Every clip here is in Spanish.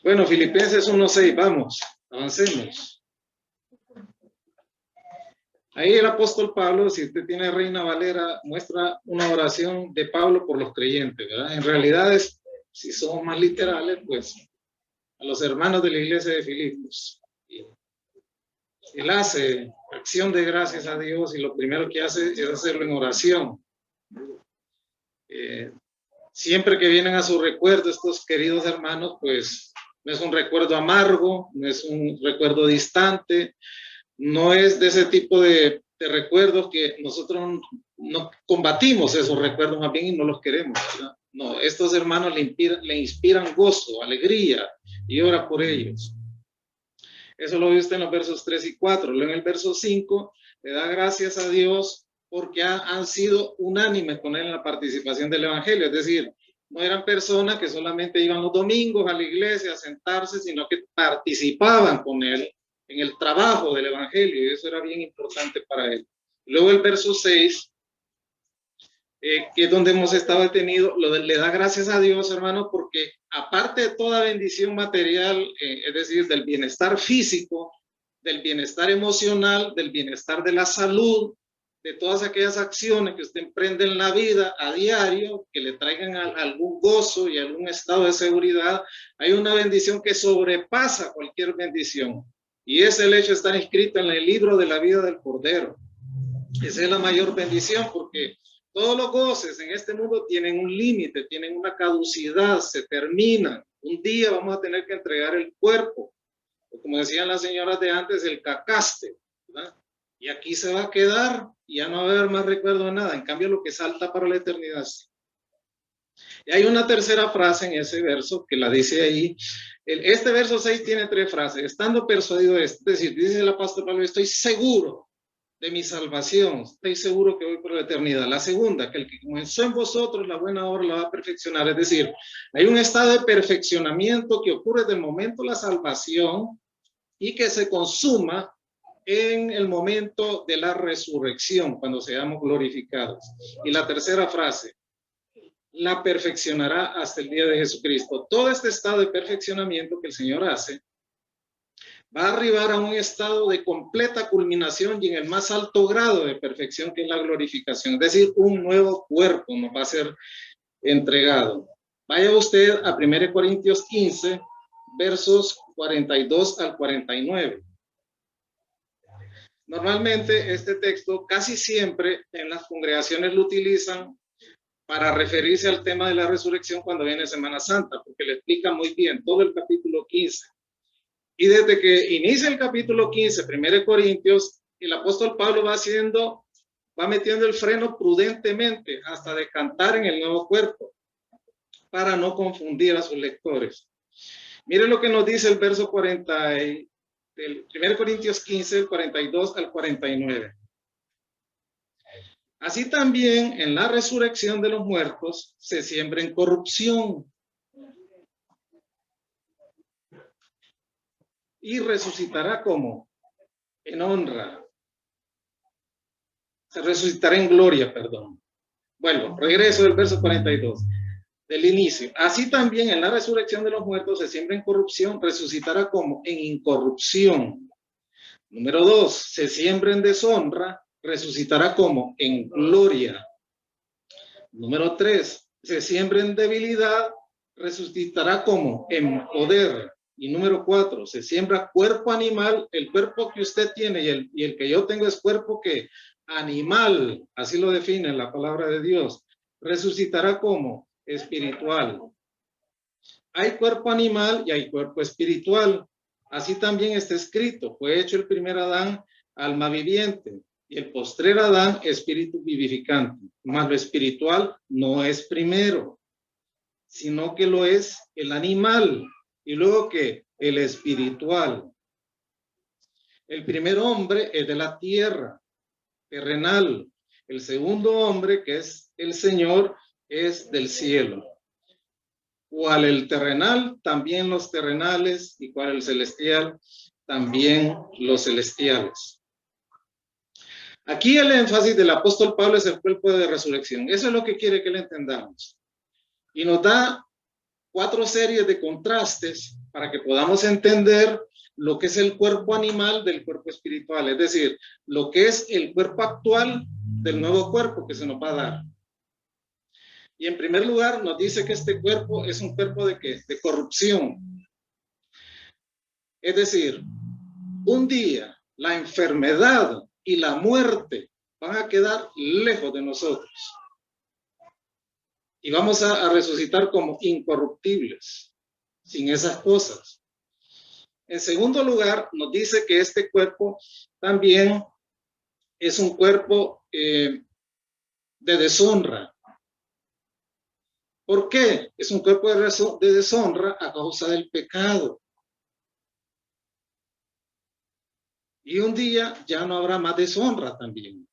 Bueno, Filipenses 1:6, vamos, avancemos. Ahí el apóstol Pablo, si usted tiene Reina Valera, muestra una oración de Pablo por los creyentes, ¿verdad? En realidad, si somos más literales, pues a los hermanos de la iglesia de Filipos. Él hace acción de gracias a Dios y lo primero que hace es hacerlo en oración. Siempre que vienen a su recuerdo estos queridos hermanos, pues no es un recuerdo amargo, no es un recuerdo distante, no es de ese tipo de recuerdos que nosotros no combatimos esos recuerdos más bien y no los queremos, ¿verdad? No, estos hermanos le inspiran gozo, alegría y ora por ellos. Eso lo ve usted en los versos 3 y 4. Luego en el verso 5 le da gracias a Dios porque han sido unánimes con él en la participación del evangelio. Es decir, no eran personas que solamente iban los domingos a la iglesia a sentarse, sino que participaban con él en el trabajo del evangelio, y eso era bien importante para él. Luego el verso 6, que es donde hemos estado detenidos, le da gracias a Dios, hermano, porque aparte de toda bendición material, es decir, del bienestar físico, del bienestar emocional, del bienestar de la salud, de todas aquellas acciones que usted emprende en la vida a diario, que le traigan algún gozo y algún estado de seguridad, hay una bendición que sobrepasa cualquier bendición. Y es el hecho de estar inscrito en el libro de la vida del Cordero. Esa es la mayor bendición, porque todos los goces en este mundo tienen un límite, tienen una caducidad, se terminan. Un día vamos a tener que entregar el cuerpo, o como decían las señoras de antes, el cacaste, ¿verdad? Y aquí se va a quedar y ya no va a haber más recuerdo de nada. En cambio, lo que salta para la eternidad. Y hay una tercera frase en ese verso que la dice ahí. Este verso 6 tiene 3 frases. Estando persuadido de esto, es decir, dice el apóstol Pablo, estoy seguro de mi salvación, estoy seguro que voy por la eternidad. La segunda, que el que comenzó en vosotros la buena obra la va a perfeccionar. Es decir, hay un estado de perfeccionamiento que ocurre desde el momento de la salvación y que se consuma en el momento de la resurrección, cuando seamos glorificados. Y la tercera frase, la perfeccionará hasta el día de Jesucristo. Todo este estado de perfeccionamiento que el Señor hace va a arribar a un estado de completa culminación y en el más alto grado de perfección, que es la glorificación. Es decir, un nuevo cuerpo nos va a ser entregado. Vaya usted a 1 Corintios 15, versos 42 al 49. Normalmente este texto casi siempre en las congregaciones lo utilizan para referirse al tema de la resurrección cuando viene Semana Santa, porque le explica muy bien todo el capítulo 15. Y desde que inicia el capítulo 15, 1 Corintios, el apóstol Pablo va metiendo el freno prudentemente hasta decantar en el nuevo cuerpo, para no confundir a sus lectores. Mire lo que nos dice el verso 40, del 1 Corintios 15, 42 al 49. Así también en la resurrección de los muertos se siembra en corrupción y resucitará como en honra. Se resucitará en gloria, perdón. Bueno, regreso del verso 42, del inicio. Así también en la resurrección de los muertos se siembra en corrupción, resucitará como en incorrupción. Número 2, se siembra en deshonra, resucitará como en gloria. Número 3, se siembra en debilidad, resucitará como en poder. Y número 4, se siembra cuerpo animal, el cuerpo que usted tiene y el que yo tengo es cuerpo que animal, así lo define la palabra de Dios, resucitará como espiritual. Hay cuerpo animal y hay cuerpo espiritual. Así también está escrito, fue hecho el primer Adán alma viviente y el postrer Adán espíritu vivificante. Mas lo espiritual no es primero, sino que lo es el animal y luego que el espiritual. El primer hombre es de la tierra, terrenal. El segundo hombre, que es el Señor, es del cielo. Cual el terrenal, también los terrenales, y cual el celestial, también los celestiales. Aquí el énfasis del apóstol Pablo es el cuerpo de resurrección. Eso es lo que quiere que le entendamos. Y nos da 4 series de contrastes para que podamos entender lo que es el cuerpo animal del cuerpo espiritual, es decir, lo que es el cuerpo actual del nuevo cuerpo que se nos va a dar. Y en primer lugar nos dice que este cuerpo es un cuerpo de ¿qué? De corrupción. Es decir, un día la enfermedad y la muerte van a quedar lejos de nosotros. Y vamos a resucitar como incorruptibles, sin esas cosas. En segundo lugar, nos dice que este cuerpo también es un cuerpo de deshonra. ¿Por qué? Es un cuerpo de deshonra a causa del pecado. Y un día ya no habrá más deshonra también.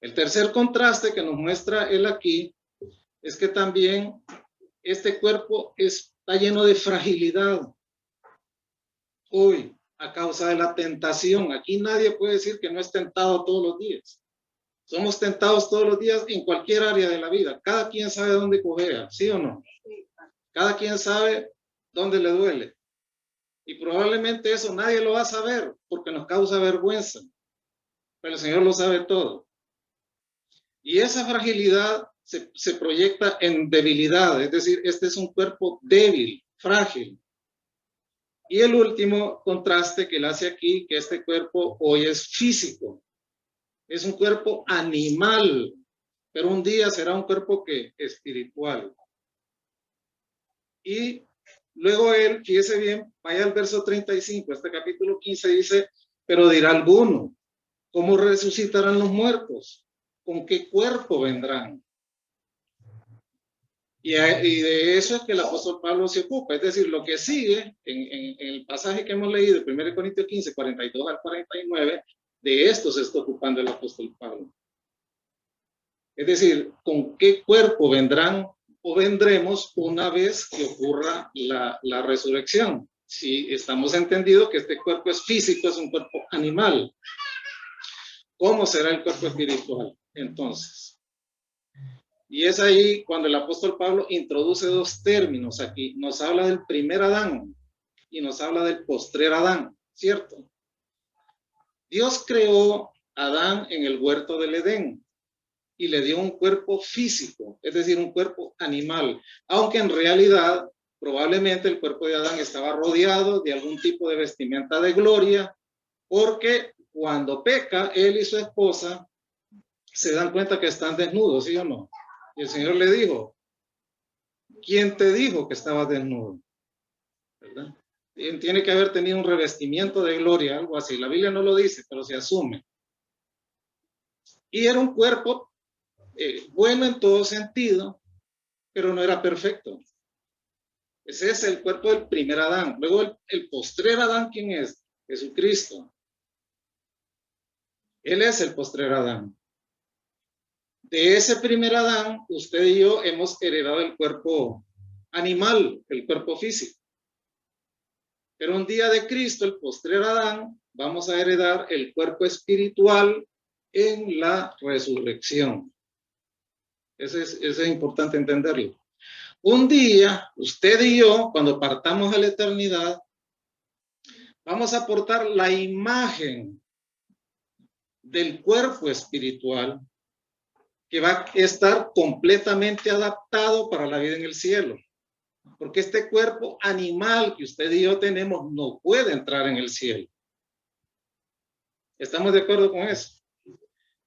El tercer contraste que nos muestra él aquí es que también este cuerpo está lleno de fragilidad. Hoy, a causa de la tentación, aquí nadie puede decir que no es tentado todos los días. Somos tentados todos los días en cualquier área de la vida. Cada quien sabe dónde cojea, ¿sí o no? Cada quien sabe dónde le duele. Y probablemente eso nadie lo va a saber porque nos causa vergüenza. Pero el Señor lo sabe todo. Y esa fragilidad se proyecta en debilidad. Es decir, este es un cuerpo débil, frágil. Y el último contraste que él hace aquí, que este cuerpo hoy es físico. Es un cuerpo animal, pero un día será un cuerpo que espiritual. Y luego él, fíjese bien, vaya al verso 35, este capítulo 15 dice, pero dirá alguno, ¿cómo resucitarán los muertos? ¿Con qué cuerpo vendrán? Y de eso es que el apóstol Pablo se ocupa, es decir, lo que sigue en el pasaje que hemos leído, 1 Corintios 15, 42 al 49, de esto se está ocupando el apóstol Pablo. Es decir, ¿con qué cuerpo vendrán o vendremos una vez que ocurra la resurrección? Si estamos entendidos que este cuerpo es físico, es un cuerpo animal. ¿Cómo será el cuerpo espiritual entonces? Y es ahí cuando el apóstol Pablo introduce 2 términos aquí. Nos habla del primer Adán y nos habla del postrer Adán, ¿cierto? Dios creó a Adán en el huerto del Edén y le dio un cuerpo físico, es decir, un cuerpo animal, aunque en realidad probablemente el cuerpo de Adán estaba rodeado de algún tipo de vestimenta de gloria, porque cuando peca, él y su esposa se dan cuenta que están desnudos, ¿sí o no? Y el Señor le dijo, ¿quién te dijo que estabas desnudo? ¿Verdad? Tiene que haber tenido un revestimiento de gloria, algo así. La Biblia no lo dice, pero se asume. Y era un cuerpo bueno en todo sentido, pero no era perfecto. Ese es el cuerpo del primer Adán. Luego el postrer Adán, ¿quién es? Jesucristo. Él es el postrer Adán. De ese primer Adán, usted y yo hemos heredado el cuerpo animal, el cuerpo físico. Pero un día de Cristo, el postrer Adán, vamos a heredar el cuerpo espiritual en la resurrección. Eso es importante entenderlo. Un día, usted y yo, cuando partamos a la eternidad, vamos a portar la imagen del cuerpo espiritual que va a estar completamente adaptado para la vida en el cielo. Porque este cuerpo animal que usted y yo tenemos no puede entrar en el cielo. ¿Estamos de acuerdo con eso?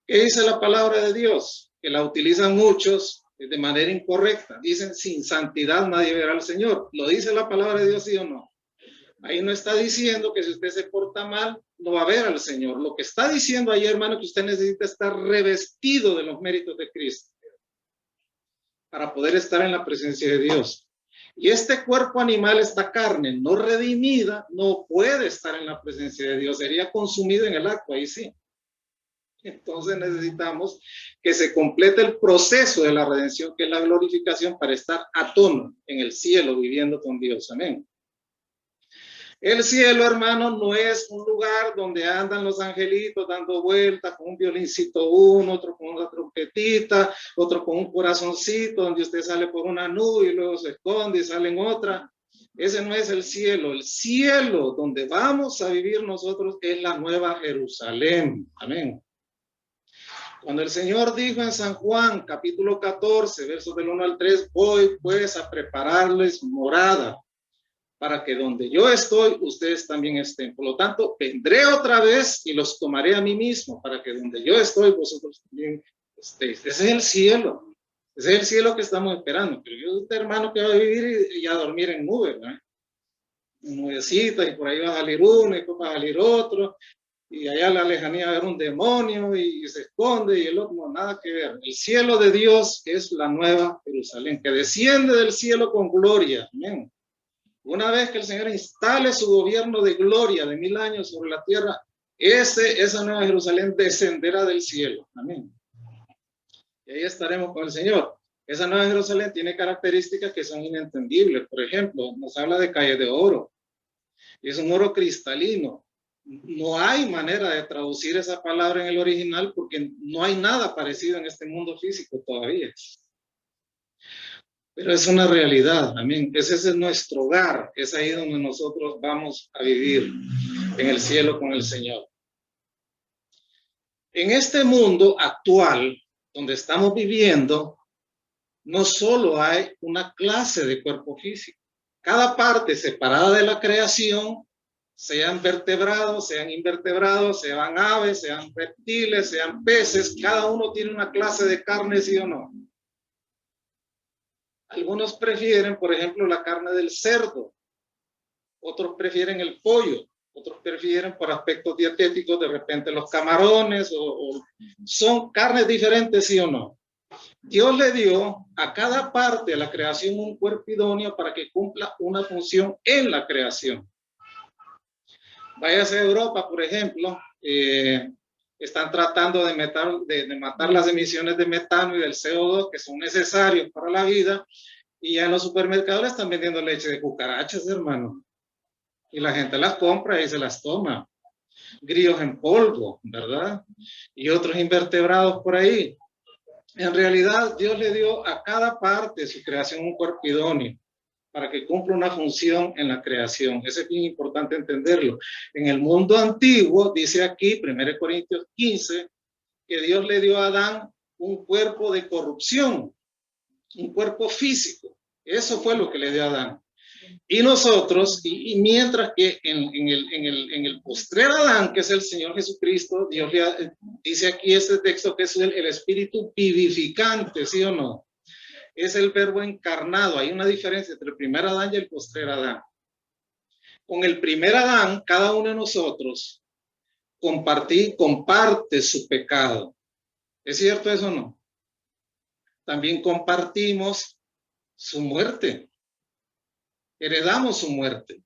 ¿Qué dice la palabra de Dios? Que la utilizan muchos de manera incorrecta. Dicen, sin santidad nadie verá al Señor. ¿Lo dice la palabra de Dios, sí o no? Ahí no está diciendo que si usted se porta mal, no va a ver al Señor. Lo que está diciendo ahí, hermano, que usted necesita estar revestido de los méritos de Cristo para poder estar en la presencia de Dios. Y este cuerpo animal, esta carne no redimida, no puede estar en la presencia de Dios. Sería consumido en el acto, ahí sí. Entonces necesitamos que se complete el proceso de la redención, que es la glorificación, para estar a tono en el cielo viviendo con Dios. Amén. El cielo, hermano, no es un lugar donde andan los angelitos dando vueltas con un violincito uno, otro con una trompetita, otro con un corazoncito, donde usted sale por una nube y luego se esconde y sale en otra. Ese no es el cielo. El cielo donde vamos a vivir nosotros es la nueva Jerusalén. Amén. Cuando el Señor dijo en San Juan, capítulo 14, versos del 1 al 3, voy pues a prepararles morada, para que donde yo estoy, ustedes también estén. Por lo tanto, vendré otra vez y los tomaré a mí mismo, para que donde yo estoy, vosotros también estéis. Ese es el cielo. Ese es el cielo que estamos esperando. Pero yo, usted, hermano, que va a vivir y a dormir en nubes, ¿verdad? En nubecitas, y por ahí va a salir uno, y después va a salir otro, y allá en la lejanía va a haber un demonio, y se esconde, y el otro, no, nada que ver. El cielo de Dios es la nueva Jerusalén, que desciende del cielo con gloria. Amén. Una vez que el Señor instale su gobierno de gloria de 1000 años sobre la tierra, esa nueva Jerusalén descenderá del cielo. Amén. Y ahí estaremos con el Señor. Esa nueva Jerusalén tiene características que son inentendibles. Por ejemplo, nos habla de calles de oro. Es un oro cristalino. No hay manera de traducir esa palabra en el original porque no hay nada parecido en este mundo físico todavía. Pero es una realidad, amén. Ese es nuestro hogar, es ahí donde nosotros vamos a vivir, en el cielo con el Señor. En este mundo actual, donde estamos viviendo, no solo hay una clase de cuerpo físico. Cada parte separada de la creación, sean vertebrados, sean invertebrados, sean aves, sean reptiles, sean peces, cada uno tiene una clase de carne, ¿sí o no? Algunos prefieren, por ejemplo, la carne del cerdo, otros prefieren el pollo, otros prefieren por aspectos dietéticos de repente los camarones, o son carnes diferentes, ¿sí o no? Dios le dio a cada parte de la creación un cuerpo idóneo para que cumpla una función en la creación. Váyase a Europa, por ejemplo, están tratando de matar las emisiones de metano y del CO2 que son necesarios para la vida, y ya en los supermercados están vendiendo leche de cucarachas, hermano. Y la gente las compra y se las toma. Grillos en polvo, ¿verdad? Y otros invertebrados por ahí. En realidad, Dios le dio a cada parte de su creación un cuerpo idóneo para que cumpla una función en la creación. Eso es bien importante entenderlo. En el mundo antiguo, dice aquí, 1 Corintios 15, que Dios le dio a Adán un cuerpo de corrupción, un cuerpo físico. Eso fue lo que le dio a Adán. Y nosotros, y mientras que en el postrer Adán, que es el Señor Jesucristo, Dios le dice aquí este texto que es el espíritu vivificante, ¿sí o no? Es el verbo encarnado. Hay una diferencia entre el primer Adán y el postrer Adán. Con el primer Adán, cada uno de nosotros comparte su pecado. ¿Es cierto eso o no? También compartimos su muerte. Heredamos su muerte.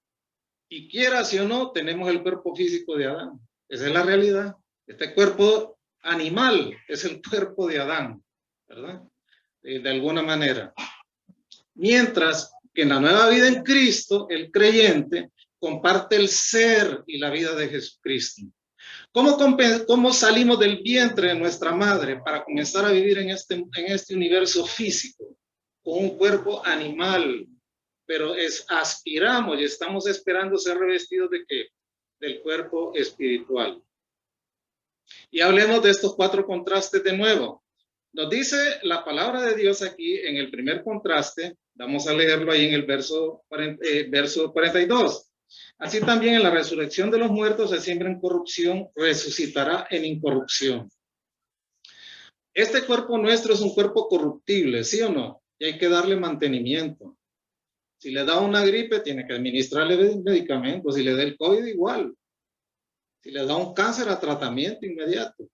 Y quiera sí o no, tenemos el cuerpo físico de Adán. Esa es la realidad. Este cuerpo animal es el cuerpo de Adán, ¿verdad? De alguna manera. Mientras que en la nueva vida en Cristo, el creyente comparte el ser y la vida de Jesucristo. ¿Cómo salimos del vientre de nuestra madre para comenzar a vivir en este universo físico? Con un cuerpo animal, pero aspiramos y estamos esperando ser revestidos ¿de qué? Del cuerpo espiritual. Y hablemos de estos 4 contrastes de nuevo. Nos dice la palabra de Dios aquí en el primer contraste, vamos a leerlo ahí en el verso 42. Así también en la resurrección de los muertos se siembra en corrupción, resucitará en incorrupción. Este cuerpo nuestro es un cuerpo corruptible, ¿sí o no? Y hay que darle mantenimiento. Si le da una gripe, tiene que administrarle medicamentos. Si le da el COVID, igual. Si le da un cáncer, a tratamiento inmediato.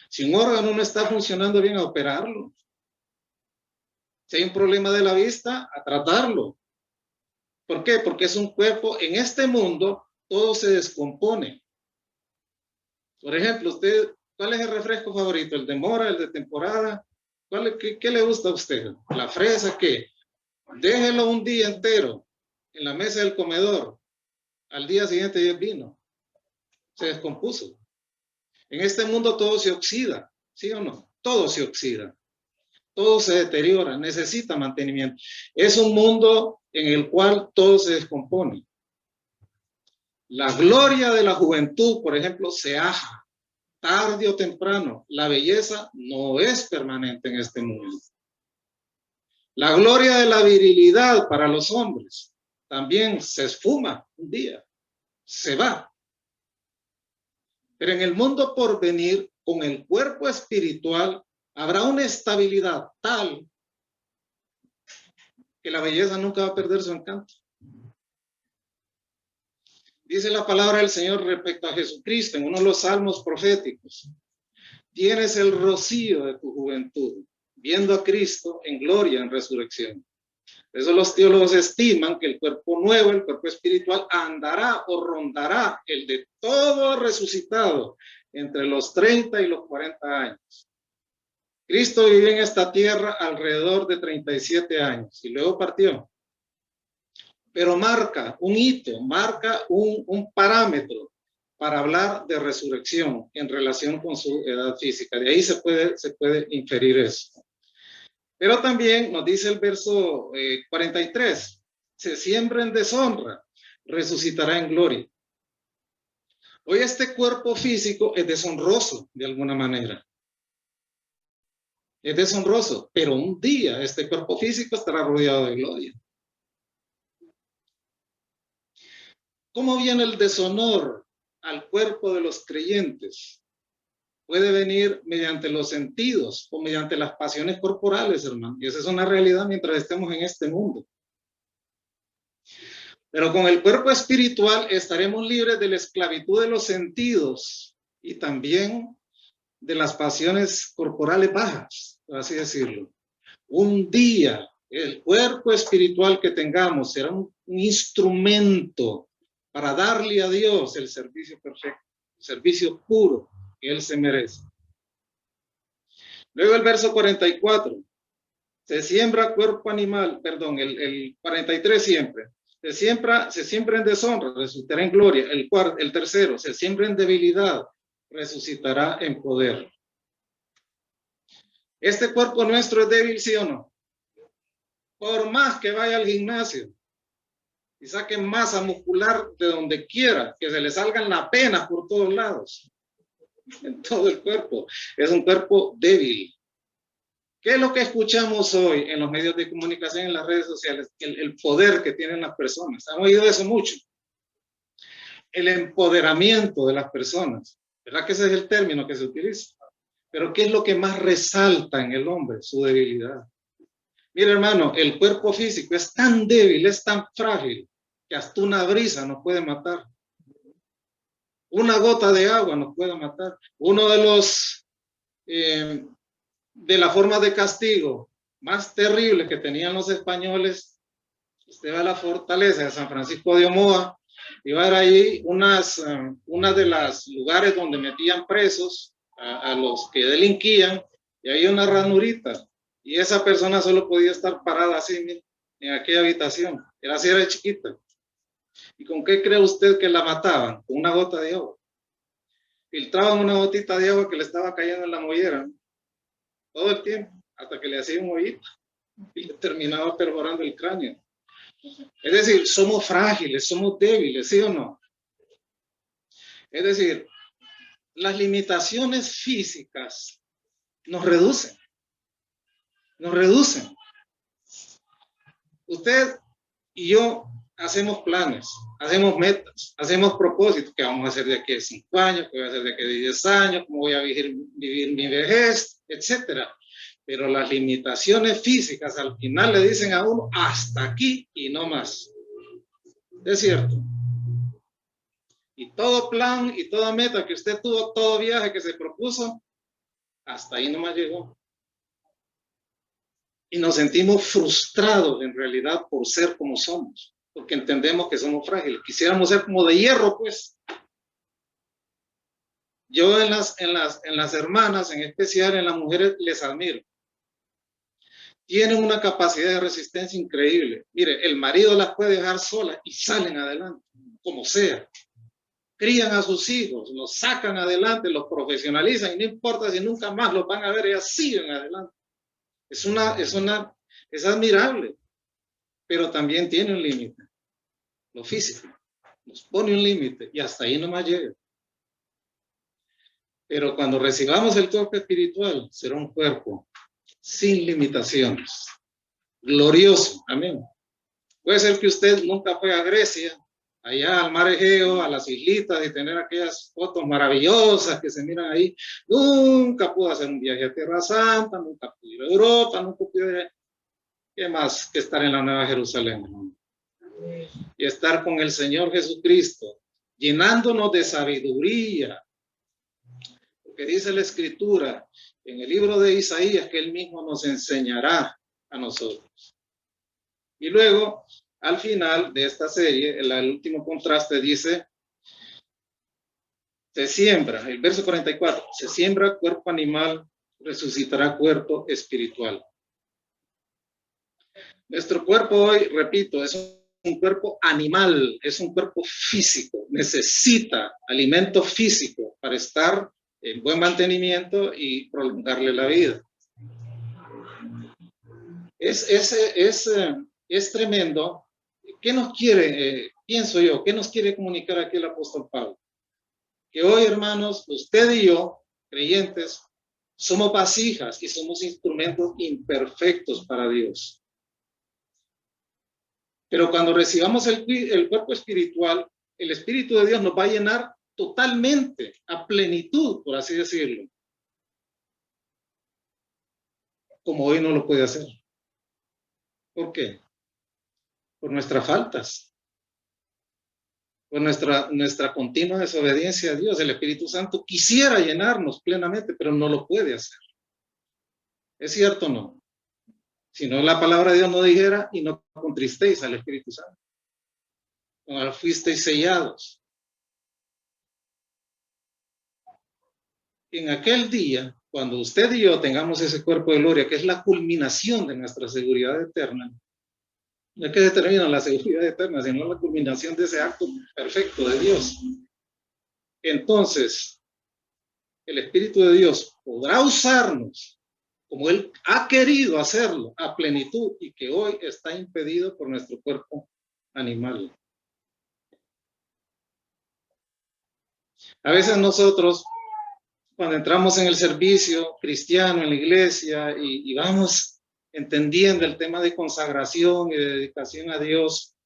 Si un órgano no está funcionando bien, a operarlo. Si hay un problema de la vista, a tratarlo. ¿Por qué? Porque es un cuerpo, en este mundo, todo se descompone. Por ejemplo, usted, ¿cuál es el refresco favorito? ¿El de mora, el de temporada? ¿Qué le gusta a usted? ¿La fresa? ¿Qué? Déjelo un día entero en la mesa del comedor. Al día siguiente vino, se descompuso. En este mundo todo se oxida, ¿sí o no? Todo se oxida, todo se deteriora, necesita mantenimiento. Es un mundo en el cual todo se descompone. La gloria de la juventud, por ejemplo, se aja, tarde o temprano. La belleza no es permanente en este mundo. La gloria de la virilidad para los hombres también se esfuma un día, se va. Pero en el mundo por venir, con el cuerpo espiritual, habrá una estabilidad tal que la belleza nunca va a perder su encanto. Dice la palabra del Señor respecto a Jesucristo en uno de los salmos proféticos. Tienes el rocío de tu juventud, viendo a Cristo en gloria, en resurrección. Por eso los teólogos estiman que el cuerpo nuevo, el cuerpo espiritual, andará o rondará el de todo resucitado entre los 30 y los 40 años. Cristo vivió en esta tierra alrededor de 37 años y luego partió. Pero marca un hito, marca un parámetro para hablar de resurrección en relación con su edad física. De ahí se puede inferir eso. Pero también nos dice el verso 43, se siembra en deshonra, resucitará en gloria. Hoy este cuerpo físico es deshonroso de alguna manera. Es deshonroso, pero un día este cuerpo físico estará rodeado de gloria. ¿Cómo viene el deshonor al cuerpo de los creyentes? Puede venir mediante los sentidos o mediante las pasiones corporales, hermano. Y esa es una realidad mientras estemos en este mundo. Pero con el cuerpo espiritual estaremos libres de la esclavitud de los sentidos y también de las pasiones corporales bajas, por así decirlo. Un día el cuerpo espiritual que tengamos será un instrumento para darle a Dios el servicio perfecto, el servicio puro que Él se merece. Luego el verso 44. Se siembra cuerpo animal, perdón, el 43 siempre. Se siembra en deshonra, resucitará en gloria. El tercero, se siembra en debilidad, resucitará en poder. ¿Este cuerpo nuestro es débil, sí o no? Por más que vaya al gimnasio y saque masa muscular de donde quiera, que se le salgan las penas por todos lados, en todo el cuerpo, es un cuerpo débil. ¿Qué es lo que escuchamos hoy en los medios de comunicación, en las redes sociales? El poder que tienen las personas. ¿Han oído eso mucho? El empoderamiento de las personas. ¿Verdad que ese es el término que se utiliza? Pero ¿qué es lo que más resalta en el hombre? Su debilidad. Mira, hermano, el cuerpo físico es tan débil, es tan frágil, que hasta una brisa nos puede matar. Una gota de agua nos puede matar. Uno de los... de la forma de castigo más terrible que tenían los españoles, usted va a la fortaleza de San Francisco de Omoa y va a ver ahí una de las lugares donde metían presos a los que delinquían, y hay una ranurita y esa persona solo podía estar parada así en aquella habitación, era así, era chiquita. ¿Y con qué cree usted que la mataban? Con una gota de agua. Filtraban una gotita de agua que le estaba cayendo en la mollera, ¿no? Todo el tiempo, hasta que le hacía un hoyito y le terminaba perforando el cráneo. Es decir, somos frágiles, somos débiles, ¿sí o no? Es decir, las limitaciones físicas nos reducen. Nos reducen. Usted y yo hacemos planes, hacemos metas, hacemos propósitos. ¿Qué vamos a hacer de aquí a 5 años? ¿Qué voy a hacer de aquí a 10 años? ¿Cómo voy a vivir mi vejez? Etcétera. Pero las limitaciones físicas al final le dicen a uno hasta aquí y no más. Es cierto. Y todo plan y toda meta que usted tuvo, todo viaje que se propuso, hasta ahí nomás llegó. Y nos sentimos frustrados en realidad por ser como somos, porque entendemos que somos frágiles. Quisiéramos ser como de hierro, pues. Yo en las hermanas, en especial en las mujeres, les admiro. Tienen una capacidad de resistencia increíble. Mire, el marido las puede dejar solas y salen adelante. como sea. Crían a sus hijos, los sacan adelante, los profesionalizan y no importa si nunca más los van a ver, ellas siguen adelante. Es admirable, pero también tiene un límite. Lo físico nos pone un límite y hasta ahí nomás llega. Pero cuando recibamos el cuerpo espiritual, será un cuerpo sin limitaciones, glorioso. Amén. Puede ser que usted nunca fue a Grecia, allá al mar Egeo, a las islitas, y tener aquellas fotos maravillosas que se miran ahí. Nunca pudo hacer un viaje a Tierra Santa, nunca pudo ir a Europa, nunca pudo ir a... ¿Qué más que estar en la Nueva Jerusalén? Y estar con el Señor Jesucristo, llenándonos de sabiduría. Porque dice la Escritura en el libro de Isaías que Él mismo nos enseñará a nosotros. Y luego, al final de esta serie, el último contraste dice, se siembra, el verso 44, se siembra cuerpo animal, resucitará cuerpo espiritual. Nuestro cuerpo hoy, repito, es un cuerpo animal, es un cuerpo físico, necesita alimento físico para estar en buen mantenimiento y prolongarle la vida. Es tremendo. ¿Qué nos quiere, pienso yo, qué nos quiere comunicar aquí el apóstol Pablo? Que hoy, hermanos, usted y yo, creyentes, somos vasijas y somos instrumentos imperfectos para Dios. Pero cuando recibamos el cuerpo espiritual, el Espíritu de Dios nos va a llenar totalmente, a plenitud, por así decirlo. Como hoy no lo puede hacer. ¿Por qué? Por nuestras faltas. Por nuestra continua desobediencia a Dios. El Espíritu Santo quisiera llenarnos plenamente, pero no lo puede hacer. ¿Es cierto o no? Si no, la palabra de Dios no dijera, y no contristéis al Espíritu Santo. Cuando fuisteis sellados. En aquel día, cuando usted y yo tengamos ese cuerpo de gloria, que es la culminación de nuestra seguridad eterna, no es que determina la seguridad eterna, sino la culminación de ese acto perfecto de Dios. Entonces, el Espíritu de Dios podrá usarnos como Él ha querido hacerlo a plenitud y que hoy está impedido por nuestro cuerpo animal. A veces nosotros, cuando entramos en el servicio cristiano, en la iglesia, y vamos entendiendo el tema de consagración y de dedicación a Dios,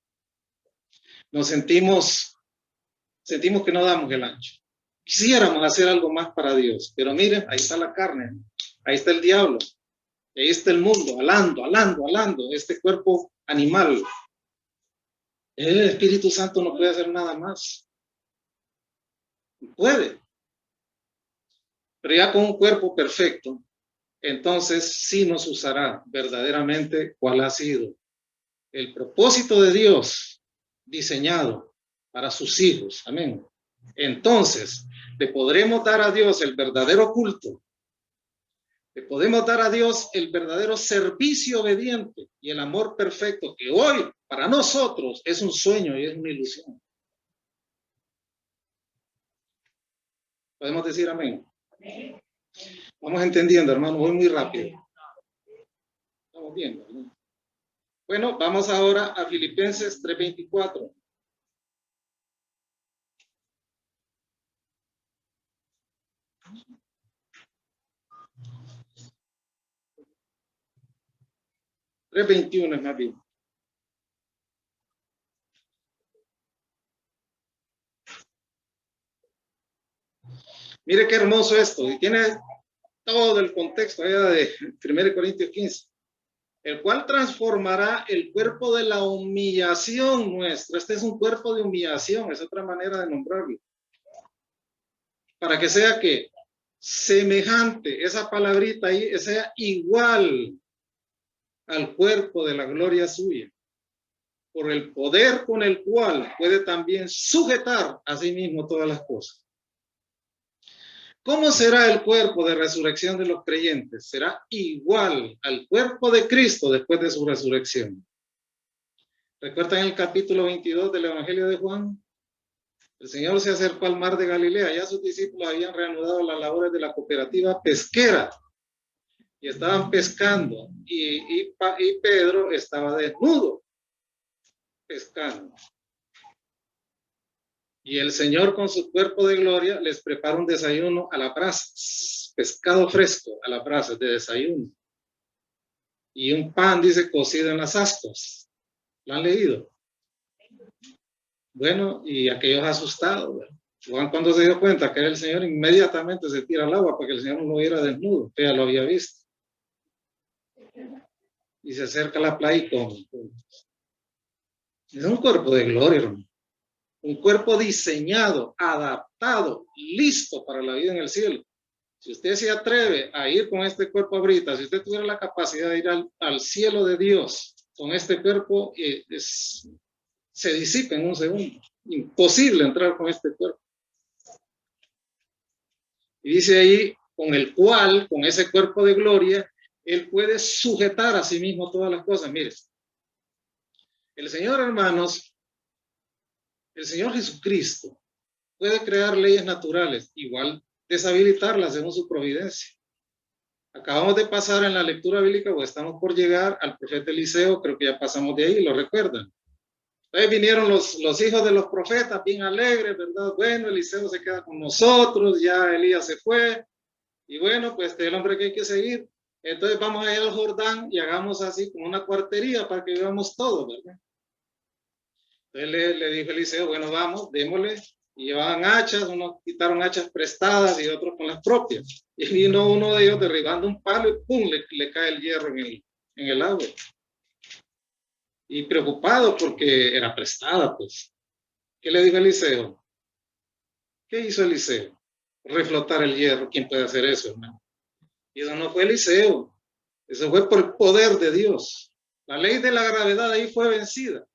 nos sentimos que no damos el ancho. Quisiéramos hacer algo más para Dios, pero miren, ahí está la carne, ahí está el diablo, ahí está el mundo, alando, este cuerpo animal. El Espíritu Santo no puede hacer nada más. Puede. Pero ya con un cuerpo perfecto, entonces sí nos usará verdaderamente cuál ha sido el propósito de Dios diseñado para sus hijos. Amén. Entonces, le podremos dar a Dios el verdadero culto. Le podemos dar a Dios el verdadero servicio obediente y el amor perfecto que hoy para nosotros es un sueño y es una ilusión. ¿Podemos decir amén? Vamos entendiendo, hermano, voy muy rápido. Estamos viendo, ¿no? Bueno, vamos ahora a Filipenses 3:24. $3:21 es más bien. Mire qué hermoso esto, y tiene todo el contexto allá de 1 Corintios 15, el cual transformará el cuerpo de la humillación nuestra. Este es un cuerpo de humillación, es otra manera de nombrarlo. Para que sea que semejante, esa palabrita ahí, sea igual al cuerpo de la gloria suya, por el poder con el cual puede también sujetar a sí mismo todas las cosas. ¿Cómo será el cuerpo de resurrección de los creyentes? Será igual al cuerpo de Cristo después de su resurrección. ¿Recuerdan el capítulo 22 del Evangelio de Juan? El Señor se acercó al mar de Galilea. Ya sus discípulos habían reanudado las labores de la cooperativa pesquera y estaban pescando. Y Pedro estaba desnudo pescando. Y el Señor con su cuerpo de gloria les prepara un desayuno a la brasa, pescado fresco a la brasa de desayuno. Y un pan, dice, cocido en las ascuas. ¿Lo han leído? Bueno, y aquellos asustados, ¿verdad? Juan, cuando se dio cuenta que era el Señor, inmediatamente se tira al agua para que el Señor no lo viera desnudo, que ya lo había visto. Y se acerca a la playa y come. Es un cuerpo de gloria, hermano. Un cuerpo diseñado, adaptado, listo para la vida en el cielo. Si usted se atreve a ir con este cuerpo ahorita, si usted tuviera la capacidad de ir al cielo de Dios con este cuerpo, se disipa en un segundo. Imposible entrar con este cuerpo. Y dice ahí, con el cual, con ese cuerpo de gloria, él puede sujetar a sí mismo todas las cosas. Mire, el Señor, hermanos, el Señor Jesucristo puede crear leyes naturales, igual deshabilitarlas según su providencia. Acabamos de pasar en la lectura bíblica, o estamos por llegar al profeta Eliseo, creo que ya pasamos de ahí, lo recuerdan. Entonces vinieron los hijos de los profetas, bien alegres, ¿verdad? Bueno, Eliseo se queda con nosotros, ya Elías se fue, y bueno, pues este es el hombre que hay que seguir. Entonces vamos a ir al Jordán y hagamos así como una cuartería para que vivamos todos, ¿verdad? Entonces le dijo Eliseo, bueno, vamos, démosle. Y llevaban hachas, unos quitaron hachas prestadas y otros con las propias. Y vino uno de ellos derribando un palo y ¡pum! Le cae el hierro en el agua. Y preocupado porque era prestada, pues. ¿Qué le dijo Eliseo? ¿Qué hizo Eliseo? Reflotar el hierro. ¿Quién puede hacer eso, hermano? Y eso no fue Eliseo. Eso fue por el poder de Dios. La ley de la gravedad ahí fue vencida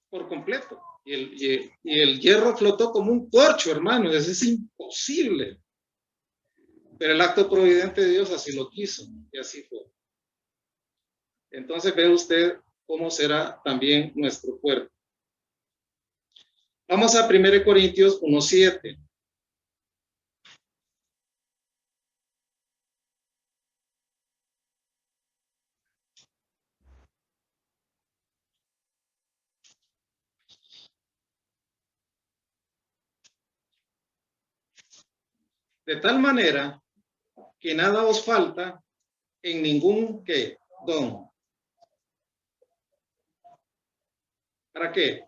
por completo. Y el hierro flotó como un corcho, hermano. Eso es imposible. Pero el acto providente de Dios así lo quiso. Y así fue. Entonces ve usted cómo será también nuestro cuerpo. Vamos a 1 Corintios 1:7. De tal manera que nada os falta en ningún don. ¿Para qué?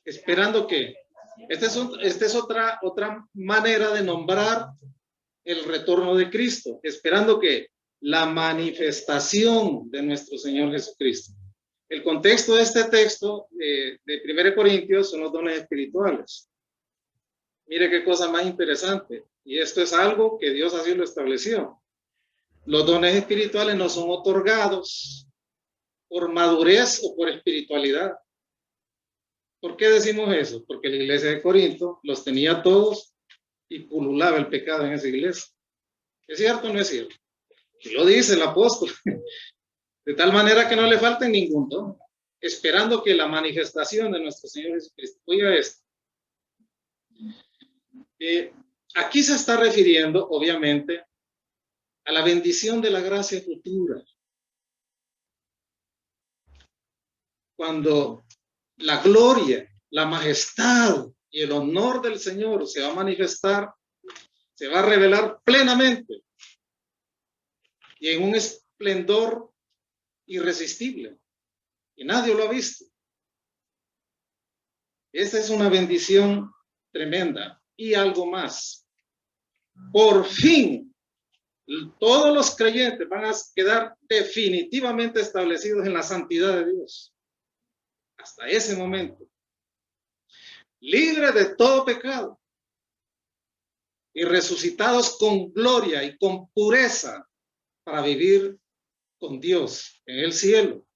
Esperando que. Esta es otra manera de nombrar el retorno de Cristo. Esperando que la manifestación de nuestro Señor Jesucristo. El contexto de este texto de 1 Corintios son los dones espirituales. Mire qué cosa más interesante. Y esto es algo que Dios así lo estableció. Los dones espirituales no son otorgados por madurez o por espiritualidad. ¿Por qué decimos eso? Porque la iglesia de Corinto los tenía todos y pululaba el pecado en esa iglesia. ¿Es cierto o no es cierto? Y lo dice el apóstol. De tal manera que no le falte ningún don, esperando que la manifestación de nuestro Señor Jesucristo. Oiga esto. Aquí se está refiriendo, obviamente, a la bendición de la gracia futura. Cuando la gloria, la majestad y el honor del Señor se va a manifestar, se va a revelar plenamente y en un esplendor irresistible. Y nadie lo ha visto. Esta es una bendición tremenda. Y algo más. Por fin, todos los creyentes van a quedar definitivamente establecidos en la santidad de Dios. Hasta ese momento. Libres de todo pecado. Y resucitados con gloria y con pureza para vivir con Dios en el cielo.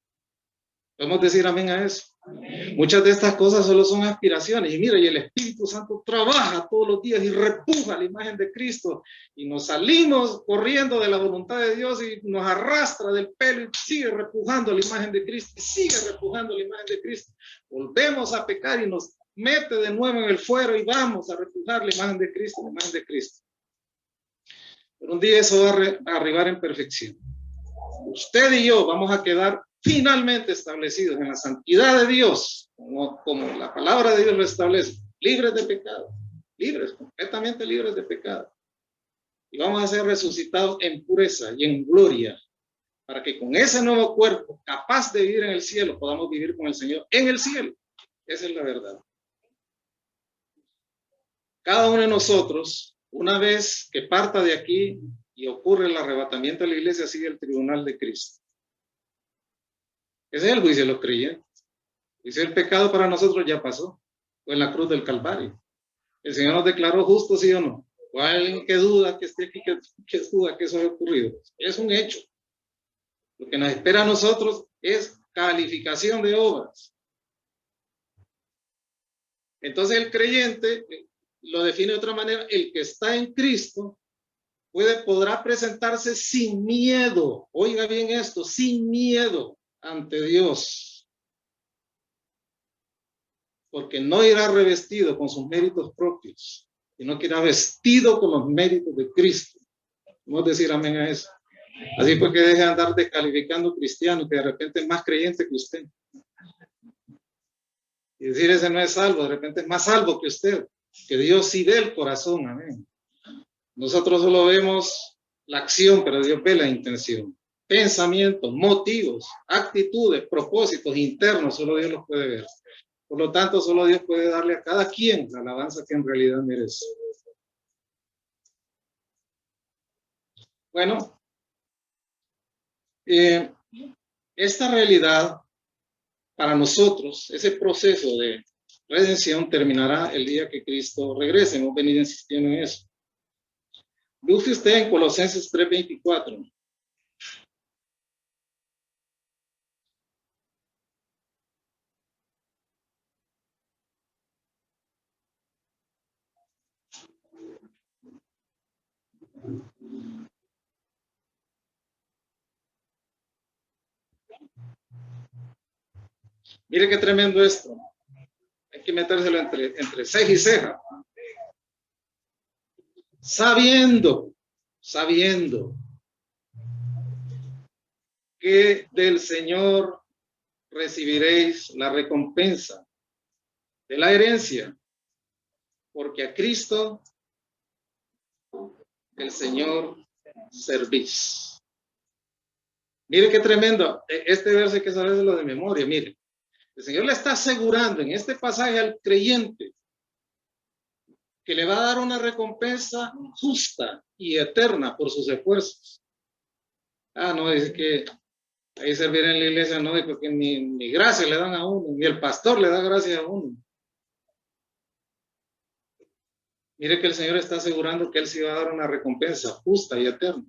¿Podemos decir amén a eso? Amén. Muchas de estas cosas solo son aspiraciones. Y mira, y el Espíritu Santo trabaja todos los días y repuja la imagen de Cristo. Y nos salimos corriendo de la voluntad de Dios y nos arrastra del pelo y sigue repujando la imagen de Cristo. Y sigue repujando la imagen de Cristo. Volvemos a pecar y nos mete de nuevo en el fuero y vamos a refugiar la imagen de Cristo, la imagen de Cristo. Pero un día eso va a arribar en perfección. Usted y yo vamos a quedar finalmente establecidos en la santidad de Dios, como la palabra de Dios lo establece, libres de pecado, libres, completamente libres de pecado. Y vamos a ser resucitados en pureza y en gloria, para que con ese nuevo cuerpo, capaz de vivir en el cielo, podamos vivir con el Señor en el cielo. Esa es la verdad. Cada uno de nosotros, una vez que parta de aquí y ocurre el arrebatamiento de la iglesia, sigue el tribunal de Cristo. Ese es el juicio de los creyentes. El juicio del pecado para nosotros ya pasó. Fue en la cruz del Calvario. El Señor nos declaró justos, ¿sí o no? ¿O hay alguien que duda que esté aquí, que duda que eso haya ocurrido? Es un hecho. Lo que nos espera a nosotros es calificación de obras. Entonces el creyente lo define de otra manera: el que está en Cristo podrá presentarse sin miedo. Oiga bien esto, sin miedo ante Dios. Porque no irá revestido con sus méritos propios, sino que irá vestido con los méritos de Cristo. Vamos a decir amén a eso. Así fue que deje de andar descalificando cristianos, que de repente es más creyente que usted. Y decir ese no es salvo, de repente es más salvo que usted. Que Dios sí ve el corazón, amén. Nosotros solo vemos la acción, pero Dios ve la intención. Pensamientos, motivos, actitudes, propósitos internos, solo Dios los puede ver. Por lo tanto, solo Dios puede darle a cada quien la alabanza que en realidad merece. Bueno, esta realidad para nosotros, ese proceso de redención terminará el día que Cristo regrese. Hemos venido insistiendo en eso. Busque usted en Colosenses 3:24. Mire qué tremendo esto. Hay que metérselo entre ceja y ceja. Sabiendo que del Señor recibiréis la recompensa de la herencia, porque a Cristo, el Señor, servís. Mire qué tremendo. Este verso hay que saberlo de memoria. Mire, el Señor le está asegurando en este pasaje al creyente que le va a dar una recompensa justa y eterna por sus esfuerzos. No, dice que ahí servir en la iglesia no, porque ni gracia le dan a uno, ni el pastor le da gracia a uno. Mire que el Señor está asegurando que Él sí va a dar una recompensa justa y eterna.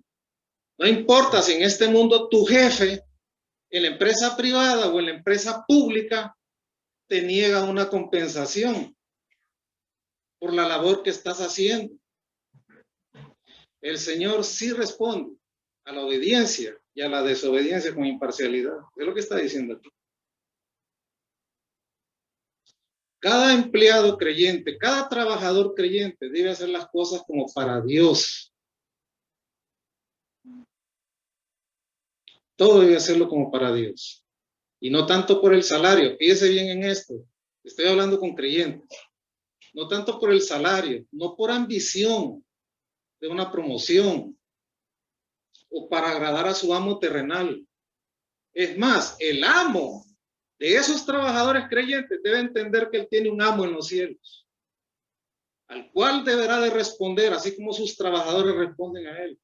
No importa si en este mundo tu jefe, en la empresa privada o en la empresa pública, te niega una compensación por la labor que estás haciendo. El Señor sí responde a la obediencia y a la desobediencia con imparcialidad. Es lo que está diciendo aquí. Cada empleado creyente, cada trabajador creyente debe hacer las cosas como para Dios. Todo debe hacerlo como para Dios. Y no tanto por el salario. Fíjese bien en esto. Estoy hablando con creyentes. No tanto por el salario, no por ambición de una promoción o para agradar a su amo terrenal. Es más, el amo de esos trabajadores creyentes debe entender que él tiene un amo en los cielos, al cual deberá de responder, así como sus trabajadores responden a él.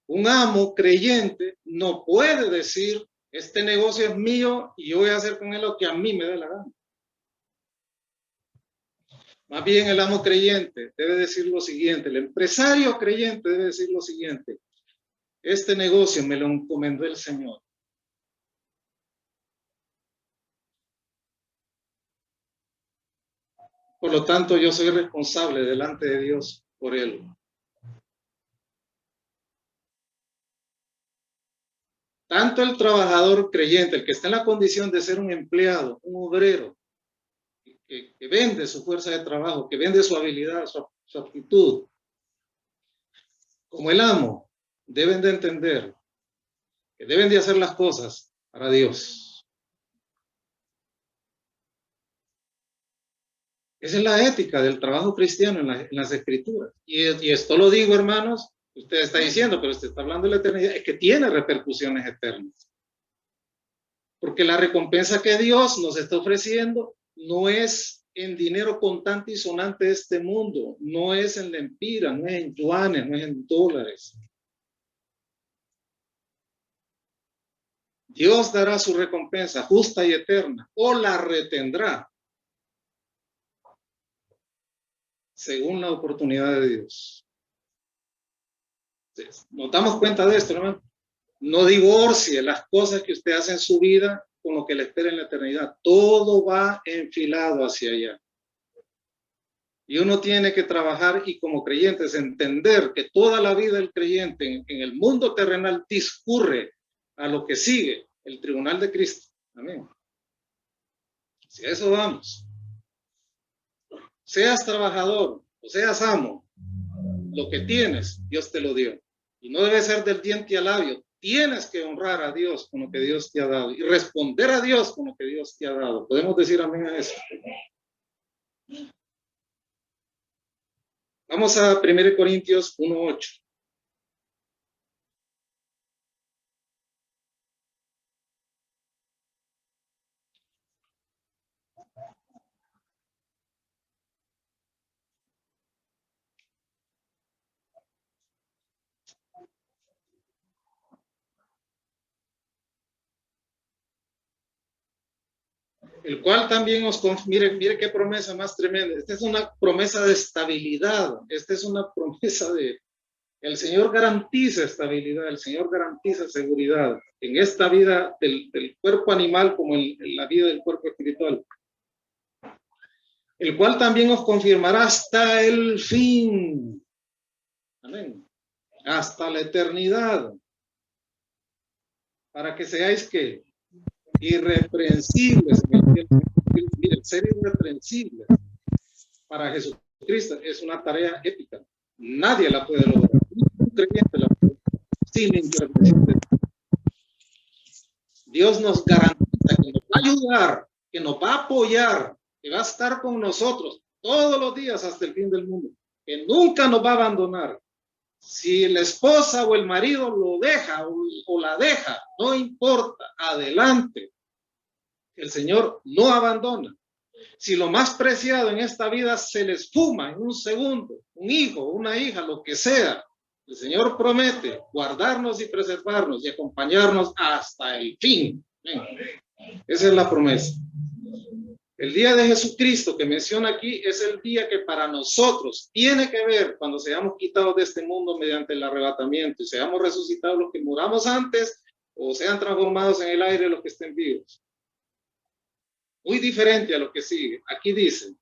Un amo creyente no puede decir: este negocio es mío y yo voy a hacer con él lo que a mí me dé la gana. Más bien el amo creyente debe decir lo siguiente, el empresario creyente debe decir lo siguiente: este negocio me lo encomendó el Señor. Por lo tanto, yo soy responsable delante de Dios por él. Tanto el trabajador creyente, el que está en la condición de ser un empleado, un obrero, que vende su fuerza de trabajo, que vende su habilidad, su aptitud. Como el amo, deben de entender que deben de hacer las cosas para Dios. Esa es la ética del trabajo cristiano en las Escrituras. Y esto lo digo, hermanos, usted está diciendo, pero usted está hablando de la eternidad, es que tiene repercusiones eternas. Porque la recompensa que Dios nos está ofreciendo no es en dinero contante y sonante de este mundo, no es en lempiras, no es en yuanes, no es en dólares. Dios dará su recompensa justa y eterna, o la retendrá, según la oportunidad de Dios. Nos damos cuenta de esto, hermano. No divorcie las cosas que usted hace en su vida con lo que le espera en la eternidad. Todo va enfilado hacia allá. Y uno tiene que trabajar y como creyentes entender que toda la vida del creyente en el mundo terrenal discurre a lo que sigue, el tribunal de Cristo. Amén. Si a eso vamos. Seas trabajador o seas amo, lo que tienes, Dios te lo dio. Y no debe ser del diente al labio. Tienes que honrar a Dios con lo que Dios te ha dado y responder a Dios con lo que Dios te ha dado. ¿Podemos decir amén a eso? Vamos a 1 Corintios 1:8. El cual también mire qué promesa más tremenda. Esta es una promesa de estabilidad. Esta es una promesa de, el Señor garantiza estabilidad, el Señor garantiza seguridad en esta vida del cuerpo animal como en la vida del cuerpo espiritual. El cual también os confirmará hasta el fin. Amén. Hasta la eternidad. Para que seáis que irreprensibles. Miren, ser irreprensibles para Jesucristo es una tarea épica. Nadie la puede lograr. Un creyente la puede lograr sin irreprensibles. Dios nos garantiza que nos va a ayudar, que nos va a apoyar, que va a estar con nosotros todos los días hasta el fin del mundo, que nunca nos va a abandonar. Si la esposa o el marido lo deja o la deja, no importa, adelante. El Señor no abandona. Si lo más preciado en esta vida se les fuma en un segundo, un hijo, una hija, lo que sea, el Señor promete guardarnos y preservarnos y acompañarnos hasta el fin. Esa es la promesa. El día de Jesucristo que menciona aquí es el día que para nosotros tiene que ver cuando seamos quitados de este mundo mediante el arrebatamiento y seamos resucitados los que muramos antes o sean transformados en el aire los que estén vivos. Muy diferente a lo que sigue. Aquí dice,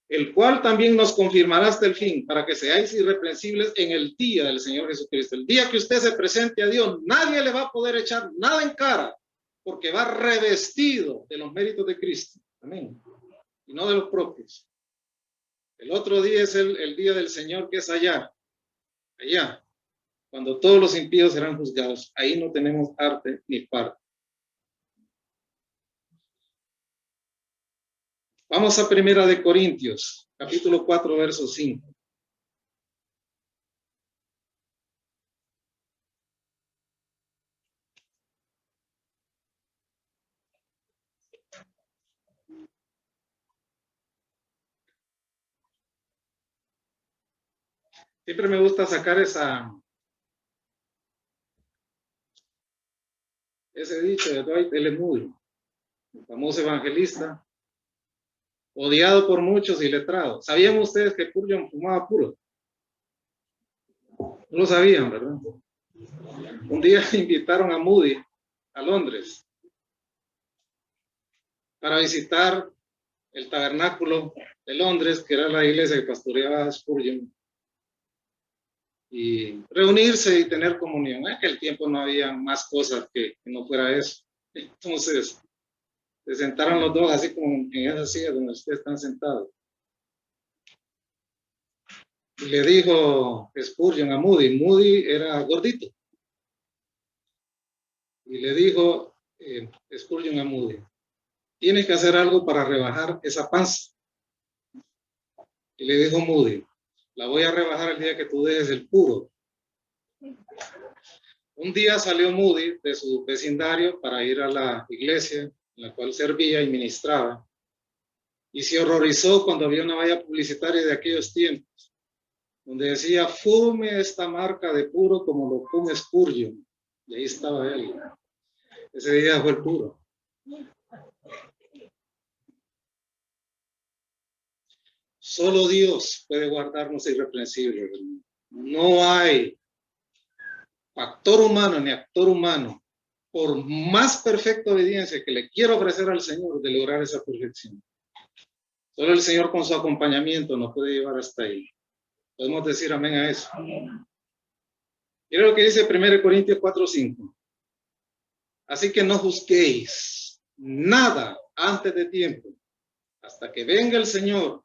el cual también nos confirmará hasta el fin, para que seáis irreprensibles en el día del Señor Jesucristo. El día que usted se presente a Dios, nadie le va a poder echar nada en cara, porque va revestido de los méritos de Cristo. Amén. Y no de los propios. El otro día es el día del Señor, que es allá, cuando todos los impíos serán juzgados. Ahí no tenemos arte ni parte. Vamos a 1 Corintios, capítulo 4, verso 5. Siempre me gusta sacar ese dicho de Dwight L. Moody, el famoso evangelista, odiado por muchos y letrado. ¿Sabían ustedes que Spurgeon fumaba puro? No lo sabían, ¿verdad? Un día invitaron a Moody a Londres para visitar el tabernáculo de Londres, que era la iglesia que pastoreaba Spurgeon, y reunirse y tener comunión. En aquel tiempo no había más cosas que no fuera eso. Entonces, se sentaron los dos así como en esa silla donde ustedes están sentados. Y le dijo Spurgeon a Moody, Moody era gordito. Y le dijo Spurgeon a Moody, tienes que hacer algo para rebajar esa panza. Y le dijo Moody, la voy a rebajar el día que tú dejes el puro. Un día salió Moody de su vecindario para ir a la iglesia en la cual servía y ministraba. Y se horrorizó cuando había una valla publicitaria de aquellos tiempos, donde decía, fume esta marca de puro como lo fume Spurgeon. Y ahí estaba él. Ese día fue el puro. Solo Dios puede guardarnos irreprensibles. No hay factor humano ni actor humano, por más perfecta obediencia que le quiera ofrecer al Señor, de lograr esa perfección. Solo el Señor con su acompañamiento nos puede llevar hasta ahí. Podemos decir amén a eso. Mira lo que dice 1 Corintios 4:5. Así que no juzguéis nada antes de tiempo, hasta que venga el Señor,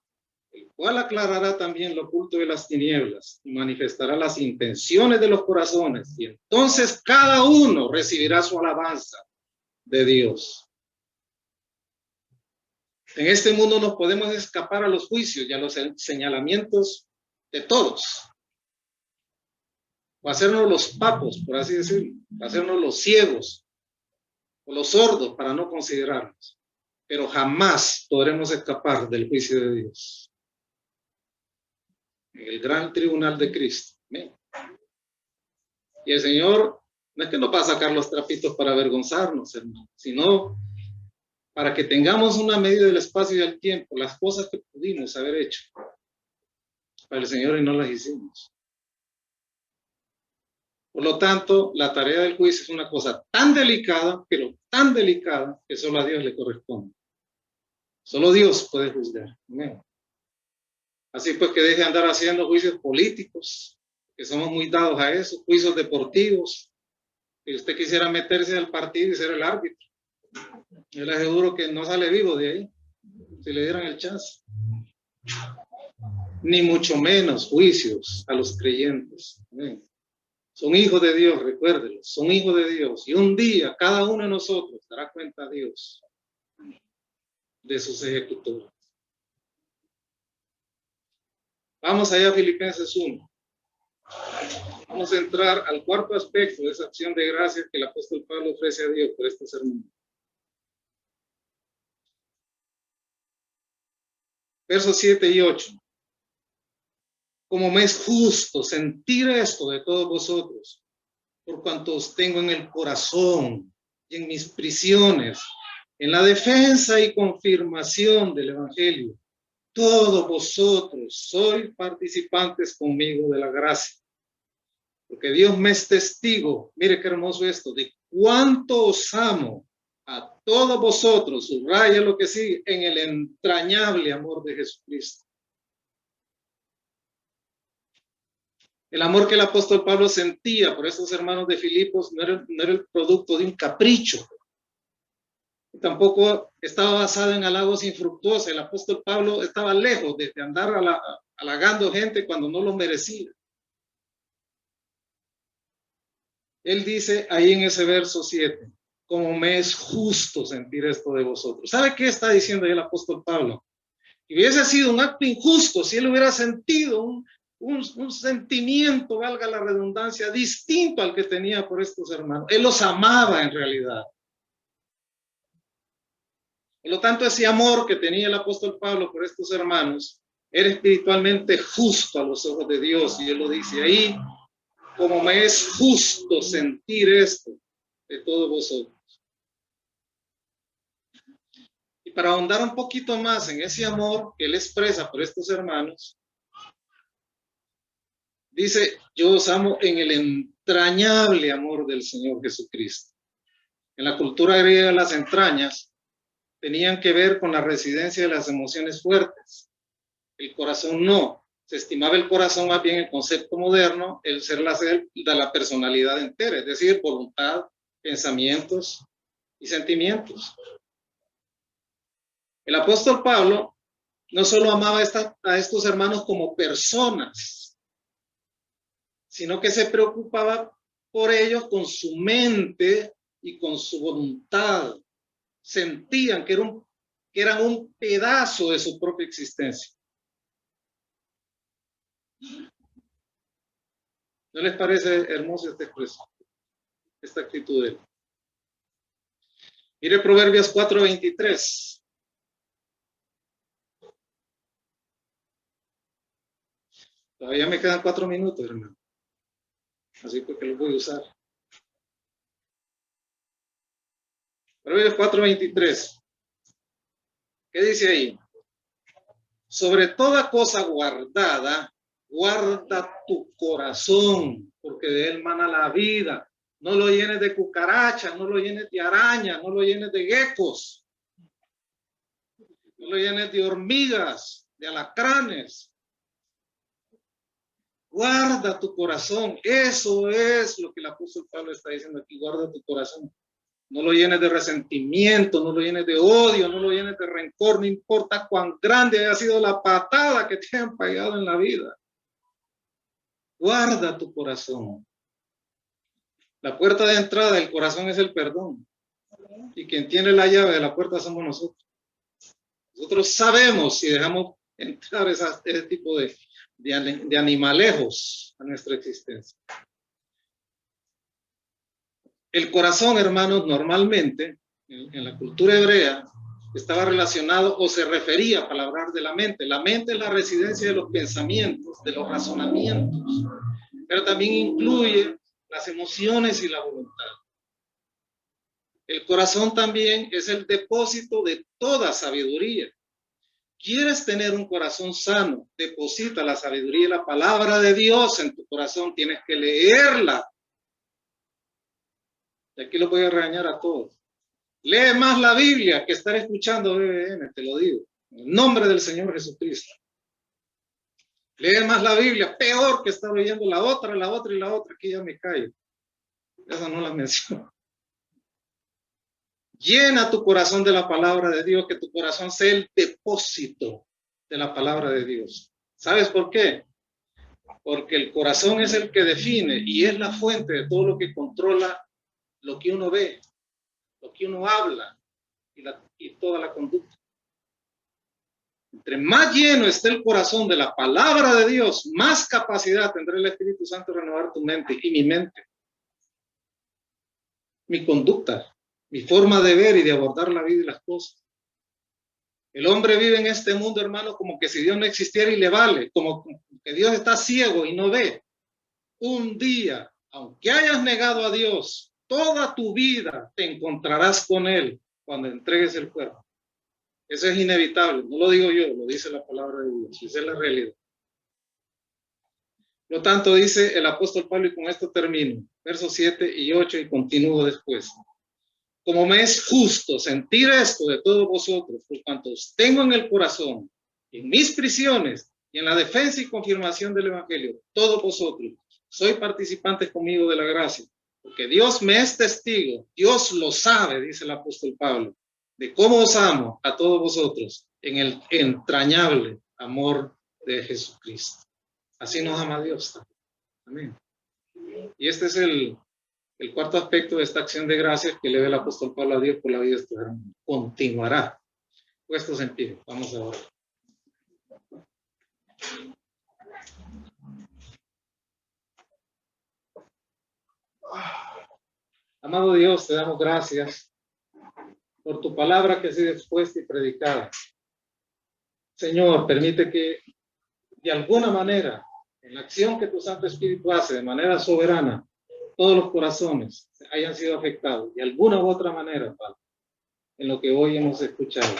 el cual aclarará también lo oculto de las tinieblas y manifestará las intenciones de los corazones, y entonces cada uno recibirá su alabanza de Dios. En este mundo nos podemos escapar a los juicios y a los señalamientos de todos, o hacernos los papos, por así decirlo, hacernos los ciegos o los sordos para no considerarlos, pero jamás podremos escapar del juicio de Dios. En el gran tribunal de Cristo. ¿Amén? Y el Señor no es que nos va a sacar los trapitos para avergonzarnos, hermano, sino para que tengamos una medida del espacio y del tiempo, las cosas que pudimos haber hecho para el Señor y no las hicimos. Por lo tanto, la tarea del juicio es una cosa tan delicada, pero tan delicada, que solo a Dios le corresponde. Solo Dios puede juzgar. Amén. Así pues, que deje de andar haciendo juicios políticos, que somos muy dados a eso, juicios deportivos, que usted quisiera meterse al partido y ser el árbitro. Yo le aseguro que no sale vivo de ahí, si le dieran el chance. Ni mucho menos juicios a los creyentes. Amén. Son hijos de Dios, recuérdenlo, son hijos de Dios. Y un día cada uno de nosotros dará cuenta a Dios de sus ejecutores. Vamos allá a Filipenses 1. Vamos a entrar al cuarto aspecto de esa acción de gracias que el apóstol Pablo ofrece a Dios por este sermón. Versos 7 y 8. Como me es justo sentir esto de todos vosotros, por cuanto os tengo en el corazón y en mis prisiones, en la defensa y confirmación del Evangelio. Todos vosotros sois participantes conmigo de la gracia. Porque Dios me es testigo, mire qué hermoso esto, de cuánto os amo a todos vosotros, subraya lo que sigue, en el entrañable amor de Jesucristo. El amor que el apóstol Pablo sentía por estos hermanos de Filipos no era el producto de un capricho. Tampoco estaba basado en halagos infructuosos. El apóstol Pablo estaba lejos de andar halagando gente cuando no lo merecía. Él dice ahí en ese verso 7, como me es justo sentir esto de vosotros. ¿Sabe qué está diciendo ahí el apóstol Pablo? Y hubiese sido un acto injusto si él hubiera sentido un sentimiento, valga la redundancia, distinto al que tenía por estos hermanos. Él los amaba en realidad. Por lo tanto, ese amor que tenía el apóstol Pablo por estos hermanos era espiritualmente justo a los ojos de Dios. Y él lo dice ahí, como me es justo sentir esto de todos vosotros. Y para ahondar un poquito más en ese amor que él expresa por estos hermanos, dice, yo os amo en el entrañable amor del Señor Jesucristo. En la cultura griega, las entrañas tenían que ver con la residencia de las emociones fuertes. El corazón no. Se estimaba el corazón más bien el concepto moderno, el ser de la personalidad entera, es decir, voluntad, pensamientos y sentimientos. El apóstol Pablo no solo amaba a estos hermanos como personas, sino que se preocupaba por ellos con su mente y con su voluntad. Sentían que eran un pedazo de su propia existencia. ¿No les parece hermosa esta expresión, esta actitud de él? Mire Proverbios 4:23. Todavía me quedan 4 minutos, hermano. Así que los voy a usar. Proverbios 4:23. ¿Qué dice ahí? Sobre toda cosa guardada, guarda tu corazón, porque de él mana la vida. No lo llenes de cucarachas, no lo llenes de arañas, no lo llenes de geckos, no lo llenes de hormigas, de alacranes. Guarda tu corazón. Eso es lo que el apóstol Pablo está diciendo aquí. Guarda tu corazón. No lo llenes de resentimiento, no lo llenes de odio, no lo llenes de rencor, no importa cuán grande haya sido la patada que te han pegado en la vida. Guarda tu corazón. La puerta de entrada del corazón es el perdón. Y quien tiene la llave de la puerta somos nosotros. Nosotros sabemos si dejamos entrar ese tipo de animalejos a nuestra existencia. El corazón, hermanos, normalmente en la cultura hebrea estaba relacionado o se refería para hablar de la mente. La mente es la residencia de los pensamientos, de los razonamientos, pero también incluye las emociones y la voluntad. El corazón también es el depósito de toda sabiduría. ¿Quieres tener un corazón sano? Deposita la sabiduría y la palabra de Dios en tu corazón. Tienes que leerla. Y aquí lo voy a regañar a todos. Lee más la Biblia que estar escuchando BBN, te lo digo. En el nombre del Señor Jesucristo. Lee más la Biblia, peor que estar oyendo la otra, aquí ya me callo. Esa no la menciono. Llena tu corazón de la palabra de Dios, que tu corazón sea el depósito de la palabra de Dios. ¿Sabes por qué? Porque el corazón es el que define y es la fuente de todo lo que controla lo que uno ve, lo que uno habla y toda la conducta. Entre más lleno esté el corazón de la palabra de Dios, más capacidad tendrá el Espíritu Santo de renovar tu mente y mi mente, mi conducta, mi forma de ver y de abordar la vida y las cosas. El hombre vive en este mundo, hermano, como que si Dios no existiera y le vale, como que Dios está ciego y no ve. Un día, aunque hayas negado a Dios, toda tu vida te encontrarás con Él cuando entregues el cuerpo. Eso es inevitable, no lo digo yo, lo dice la palabra de Dios, esa es la realidad. Por lo tanto, dice el apóstol Pablo, y con esto termino, versos 7 y 8, y continúo después. Como me es justo sentir esto de todos vosotros, por cuanto os tengo en el corazón, en mis prisiones y en la defensa y confirmación del Evangelio, todos vosotros, sois participantes conmigo de la gracia, porque Dios me es testigo, Dios lo sabe, dice el apóstol Pablo, de cómo os amo a todos vosotros en el entrañable amor de Jesucristo. Así nos ama Dios. Amén. Y este es el cuarto aspecto de esta acción de gracias que le da el apóstol Pablo a Dios por la vida de estos hermanos. Continuará. Puestos en pie. Vamos a ver. Amado Dios, te damos gracias por tu palabra que ha sido expuesta y predicada. Señor, permite que de alguna manera, en la acción que tu Santo Espíritu hace de manera soberana, todos los corazones hayan sido afectados de alguna u otra manera, Padre, en lo que hoy hemos escuchado,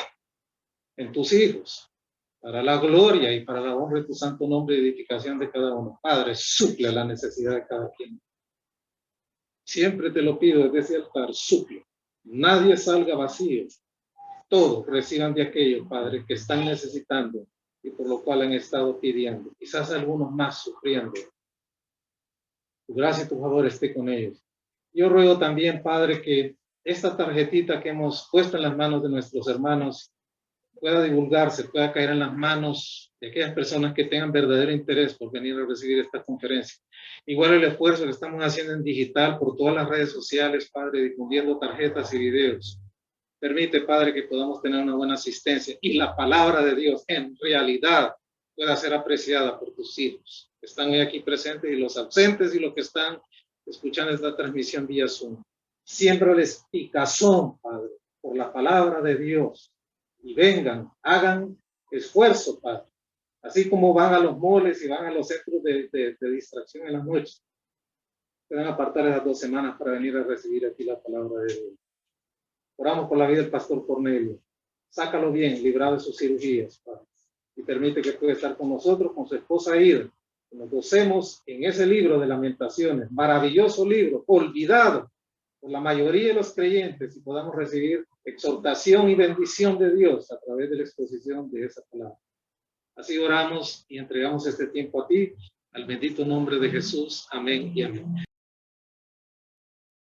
en tus hijos, para la gloria y para la honra de tu santo nombre y edificación de cada uno. Padre, suple la necesidad de cada quien. Siempre te lo pido desde ese altar, suple. Nadie salga vacío. Todos reciban de aquellos, Padre, que están necesitando y por lo cual han estado pidiendo. Quizás algunos más sufriendo. Tu gracia y tu favor esté con ellos. Yo ruego también, Padre, que esta tarjetita que hemos puesto en las manos de nuestros hermanos pueda divulgarse, pueda caer en las manos de aquellas personas que tengan verdadero interés por venir a recibir esta conferencia. Igual el esfuerzo que estamos haciendo en digital por todas las redes sociales, Padre, difundiendo tarjetas y videos. Permite, Padre, que podamos tener una buena asistencia y la palabra de Dios en realidad pueda ser apreciada por tus hijos que están hoy aquí presentes y los ausentes y los que están escuchando esta transmisión vía Zoom. Siémbrales picazón, Padre, por la palabra de Dios y vengan, hagan esfuerzo, Padre. Así como van a los moles y van a los centros de distracción en las noches, pueden apartar esas 2 semanas para venir a recibir aquí la palabra de Dios. Oramos por la vida del pastor Cornelio. Sácalo bien, librado de sus cirugías, Padre. Y permite que pueda estar con nosotros, con su esposa Ida. Que nos gocemos en ese libro de Lamentaciones, maravilloso libro, olvidado por la mayoría de los creyentes, y podamos recibir exhortación y bendición de Dios a través de la exposición de esa palabra. Así oramos y entregamos este tiempo a ti, al bendito nombre de Jesús. Amén y amén.